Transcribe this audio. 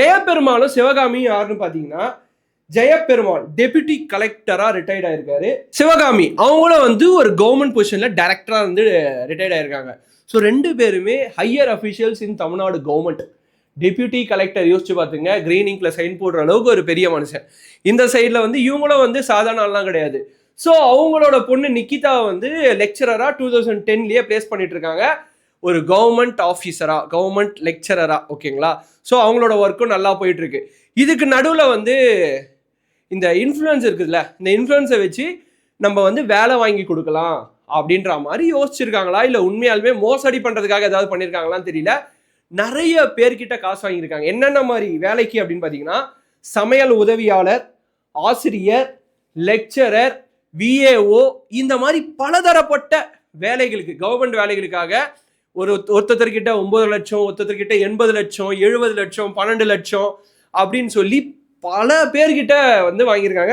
ஜெயபெருமாளும் சிவகாமியும் யாருன்னு பாத்தீங்கன்னா, Jayaperumal deputy கலெக்டரா retired ஆயிருக்காரு. சிவகாமி அவங்களும் வந்து ஒரு கவர்மெண்ட் பொசிஷன்ல டைரக்டரா வந்து ரிட்டையர்ட் ஆயிருக்காங்க. ஸோ 2 பேருமே ஹையர் அஃபிஷியல்ஸ் இன் தமிழ்நாடு கவர்மெண்ட். டெபியூட்டி கலெக்டர் யோசிச்சு பார்த்துங்க, கிரீன் இங்க்ல சைன் போடுற அளவுக்கு ஒரு பெரிய மனுஷன். இந்த சைடில் வந்து இவங்களும் வந்து சாதாரண ஆள்லாம் கிடையாது. ஸோ அவங்களோட பொண்ணு நிக்கிதா வந்து லெக்சரரா 2010லயே பிளேஸ் பண்ணிட்டு இருக்காங்க. ஒரு கவர்மெண்ட் ஆஃபீஸரா, கவர்மெண்ட் லெக்சரரா, ஓகேங்களா? ஸோ அவங்களோட ஒர்க்கும் நல்லா போயிட்டு இருக்கு. இதுக்கு நடுவில் வந்து இந்த இன்ஃப்ளூயன்ஸ் இருக்குதுல்ல, இந்த இன்ஃப்ளூயன்ஸை வச்சு நம்ம வந்து வேலை வாங்கி கொடுக்கலாம் அப்படின்ற மாதிரி யோசிச்சிருக்காங்களா, இல்லை உண்மையாலுமே மோசடி பண்ணுறதுக்காக ஏதாவது பண்ணியிருக்காங்களான்னு தெரியல. நிறைய பேர்கிட்ட காசு வாங்கியிருக்காங்க. என்னென்ன மாதிரி வேலைக்கு அப்படின்னு பார்த்தீங்கன்னா, சமையல் உதவியாளர், ஆசிரியர், லெக்சரர், விஏஓ, இந்த மாதிரி பலதரப்பட்ட வேலைகளுக்கு, கவர்மெண்ட் வேலைகளுக்காக ஒருத்தர்கிட்ட 9 லட்சம், ஒருத்தர்கிட்ட 80 லட்சம், 70 லட்சம், 12 லட்சம் அப்படின்னு சொல்லி பல பேர்கிட்ட வந்து வாங்கியிருக்காங்க.